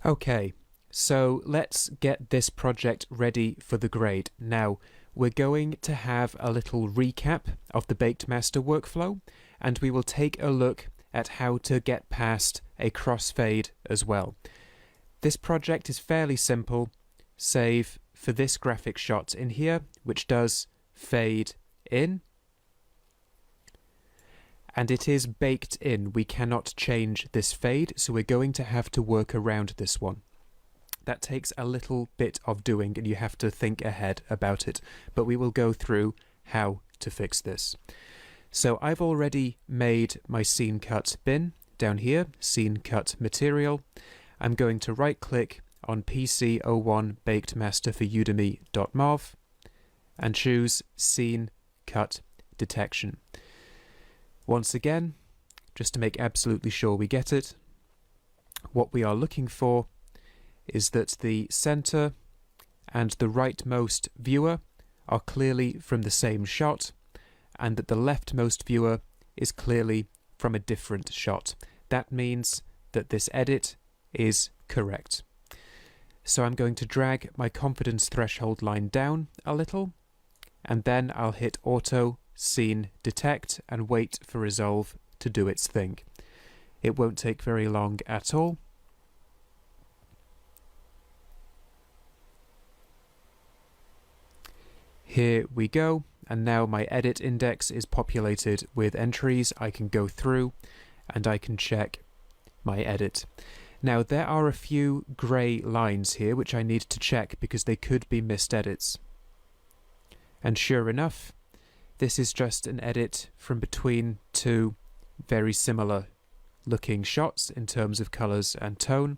Okay, so let's get this project ready for the grade. Now, we're going to have a little recap of the Baked Master workflow, and we will take a look at how to get past a crossfade as well. This project is fairly simple, save for this graphic shot in here, which does fade in. And it is baked in. We cannot change this fade, so we're going to have to work around this one. That takes a little bit of doing, and you have to think ahead about it, but we will go through how to fix this. So I've already made my scene cut bin down here, scene cut material. I'm going to right click on PC01 Baked Master for Udemy.mov and choose Scene Cut Detection. Once again, just to make absolutely sure we get it, what we are looking for is that the center and the rightmost viewer are clearly from the same shot, and that the leftmost viewer is clearly from a different shot. That means that this edit is correct. So I'm going to drag my confidence threshold line down a little, and then I'll hit Auto Scene Detect and wait for Resolve to do its thing. It won't take very long at all. Here we go, and now my edit index is populated with entries. I can go through and I can check my edit. Now there are a few grey lines here which I need to check because they could be missed edits. And sure enough, this is just an edit from between two very similar looking shots in terms of colours and tone.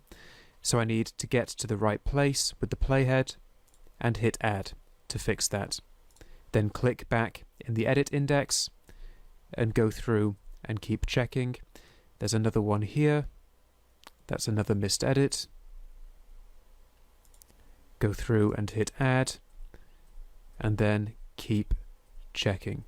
So I need to get to the right place with the playhead and hit Add to fix that. Then click back in the edit index and go through and keep checking. There's another one here. That's another missed edit. Go through and hit Add and then keep checking.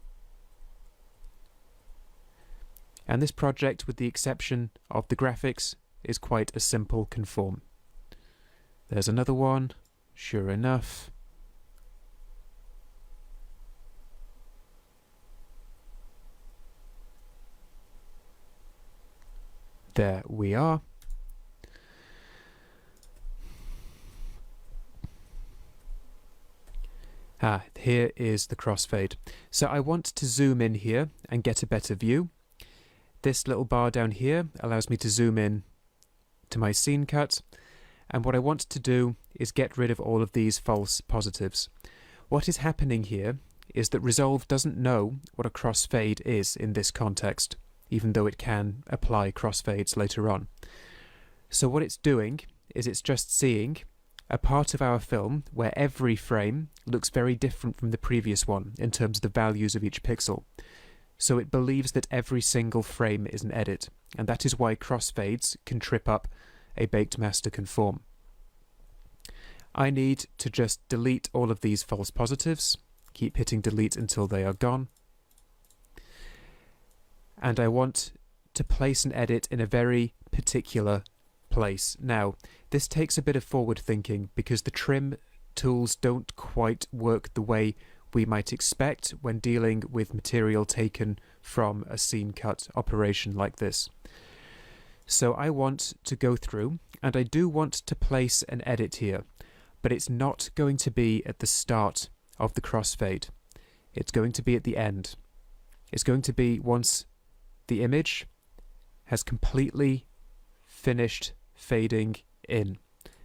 And this project, with the exception of the graphics, is quite a simple conform. There's another one, sure enough. There we are. Here is the crossfade. So I want to zoom in here and get a better view. This little bar down here allows me to zoom in to my scene cut. And what I want to do is get rid of all of these false positives. What is happening here is that Resolve doesn't know what a crossfade is in this context, even though it can apply crossfades later on. So what it's doing is it's just seeing a part of our film where every frame looks very different from the previous one in terms of the values of each pixel. So it believes that every single frame is an edit, and that is why crossfades can trip up a Baked Master conform. I need to just delete all of these false positives, keep hitting delete until they are gone, and I want to place an edit in a very particular place. Now, this takes a bit of forward thinking because the trim tools don't quite work the way we might expect when dealing with material taken from a scene cut operation like this. So I want to go through, and I do want to place an edit here, but it's not going to be at the start of the crossfade. It's going to be at the end. It's going to be once the image has completely finished fading in,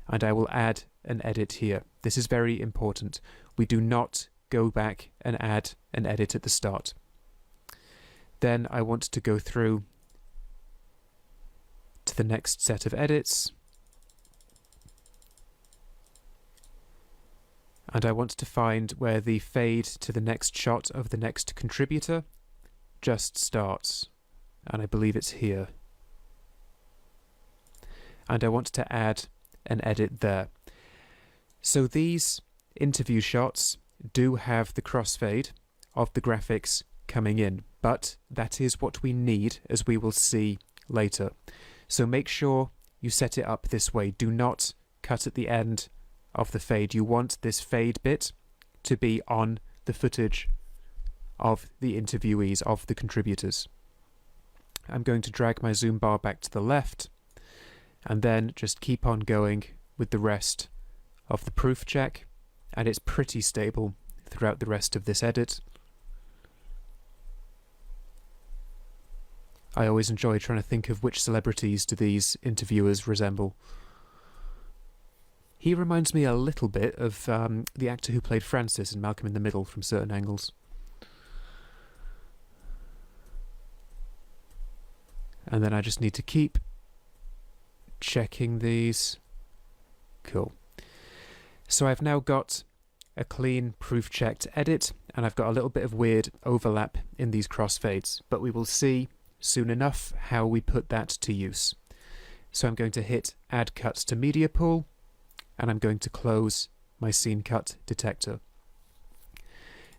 and I will add an edit here. This is very important. We do not go back and add an edit at the start. Then I want to go through to the next set of edits, and I want to find where the fade to the next shot of the next contributor just starts, and I believe it's here. And I want to add an edit there. So these interview shots do have the crossfade of the graphics coming in, but that is what we need, as we will see later. So make sure you set it up this way. Do not cut at the end of the fade. You want this fade bit to be on the footage of the interviewees, of the contributors. I'm going to drag my zoom bar back to the left and then just keep on going with the rest of the proof check, and it's pretty stable throughout the rest of this edit. I always enjoy trying to think of which celebrities do these interviewers resemble. He reminds me a little bit of the actor who played Francis in Malcolm in the Middle from certain angles. And then I just need to keep checking these. Cool. So I've now got a clean proof-checked edit, and I've got a little bit of weird overlap in these crossfades, but we will see soon enough how we put that to use. So I'm going to hit Add Cuts to Media Pool, and I'm going to close my Scene Cut detector.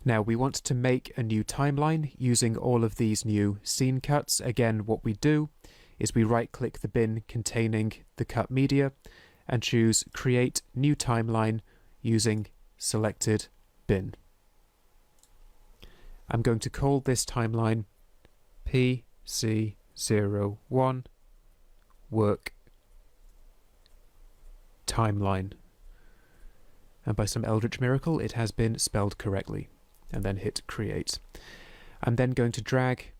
Now we want to make a new timeline using all of these new scene cuts. Again, what we do is we right-click the bin containing the cut media and choose Create New Timeline using selected bin. I'm going to call this timeline PC01 Work Timeline. And by some eldritch miracle, it has been spelled correctly. And then hit Create. I'm then going to drag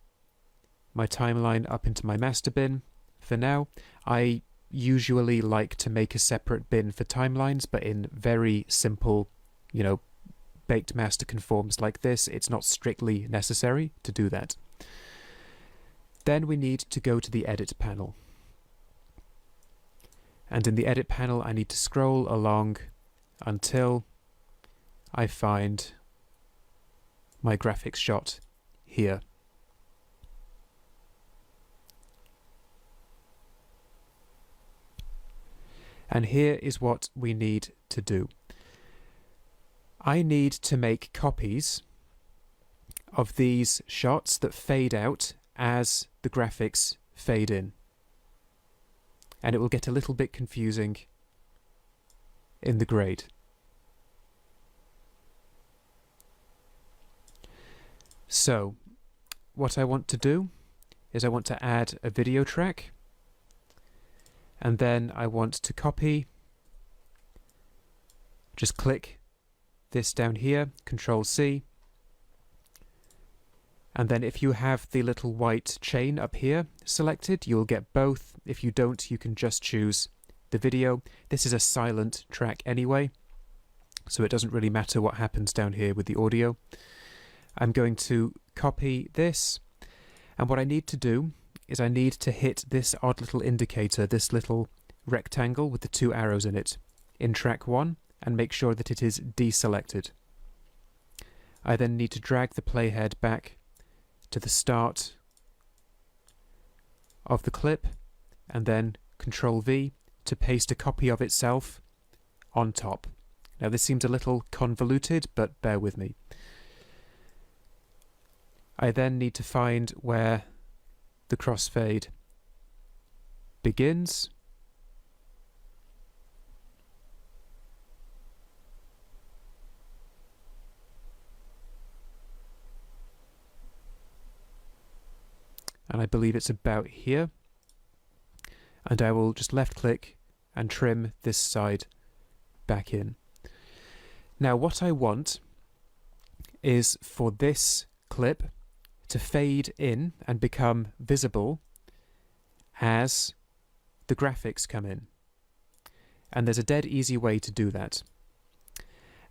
my timeline up into my master bin. For now, I usually like to make a separate bin for timelines, but in very simple, baked master conforms like this, it's not strictly necessary to do that. Then we need to go to the Edit panel. And in the Edit panel, I need to scroll along until I find my graphics shot here. And here is what we need to do. I need to make copies of these shots that fade out as the graphics fade in. And it will get a little bit confusing in the grade. So, what I want to do is I want to add a video track, and then I want to copy, just click this down here, Control C, and then if you have the little white chain up here selected, you'll get both. If you don't, you can just choose the video. This is a silent track anyway, so it doesn't really matter what happens down here with the audio. I'm going to copy this, and what I need to do is I need to hit this odd little indicator, this little rectangle with the two arrows in it, in track 1, and make sure that it is deselected. I then need to drag the playhead back to the start of the clip, and then Control V to paste a copy of itself on top. Now this seems a little convoluted, but bear with me. I then need to find where the crossfade begins. And I believe it's about here. And I will just left click and trim this side back in. Now what I want is for this clip to fade in and become visible as the graphics come in. And there's a dead easy way to do that.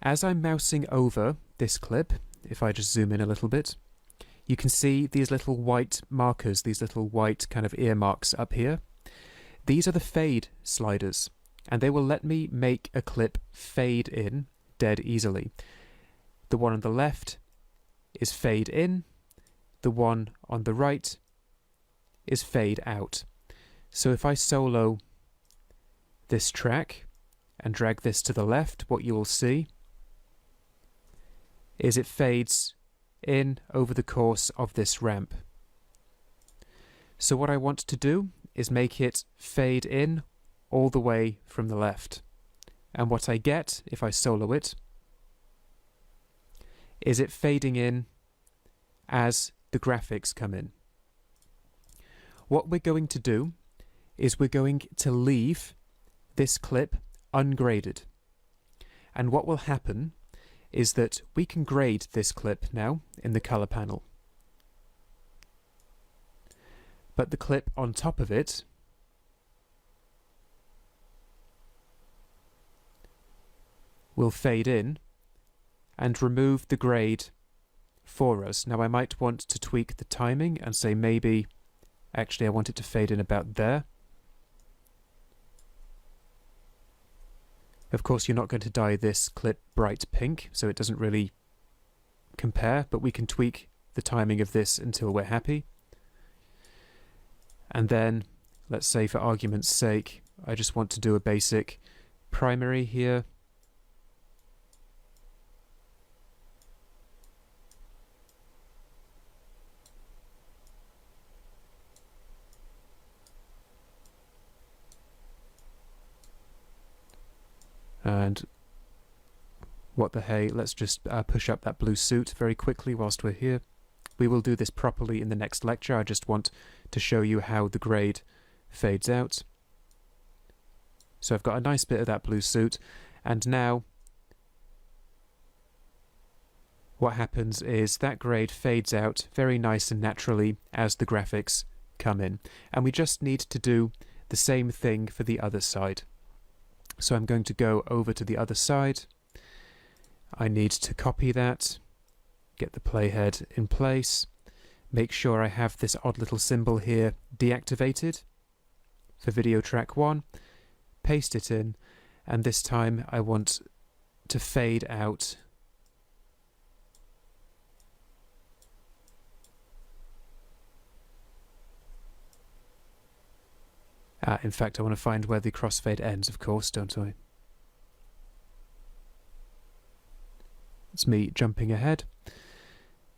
As I'm mousing over this clip, if I just zoom in a little bit, you can see these little white markers, these little white kind of earmarks up here. These are the fade sliders, and they will let me make a clip fade in dead easily. The one on the left is fade in, the one on the right is fade out. So if I solo this track and drag this to the left, what you will see is it fades in over the course of this ramp. So what I want to do is make it fade in all the way from the left. And what I get, if I solo it, is it fading in as the graphics come in. What we're going to do is we're going to leave this clip ungraded. And what will happen is that we can grade this clip now in the color panel. But the clip on top of it will fade in and remove the grade for us. Now I might want to tweak the timing and say maybe, actually I want it to fade in about there. Of course you're not going to dye this clip bright pink, so it doesn't really compare, but we can tweak the timing of this until we're happy. And then, let's say for argument's sake, I just want to do a basic primary here. And what the hey, let's just push up that blue suit very quickly whilst we're here. We will do this properly in the next lecture. I just want to show you how the grade fades out. So I've got a nice bit of that blue suit, and now what happens is that grade fades out very nice and naturally as the graphics come in. And we just need to do the same thing for the other side. So I'm going to go over to the other side. I need to copy that, get the playhead in place, make sure I have this odd little symbol here deactivated for video track 1, paste it in, and this time I want to fade out in fact, I want to find where the crossfade ends, of course, don't I? It's me jumping ahead.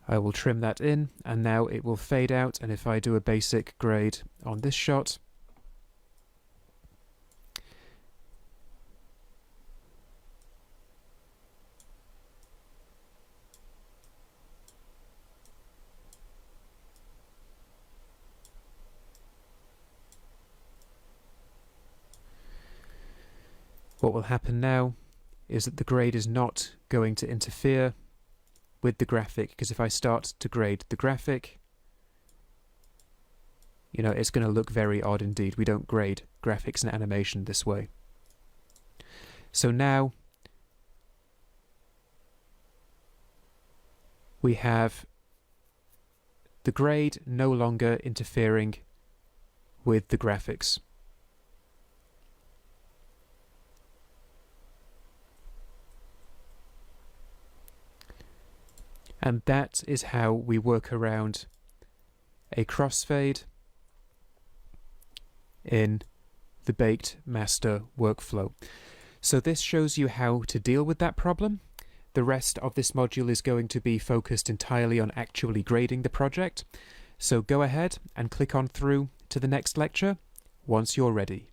I will trim that in, and now it will fade out, and if I do a basic grade on this shot, what will happen now is that the grade is not going to interfere with the graphic, because if I start to grade the graphic, you know, it's going to look very odd indeed. We don't grade graphics and animation this way. So now we have the grade no longer interfering with the graphics. And that is how we work around a crossfade in the Baked Master workflow. So this shows you how to deal with that problem. The rest of this module is going to be focused entirely on actually grading the project. So go ahead and click on through to the next lecture once you're ready.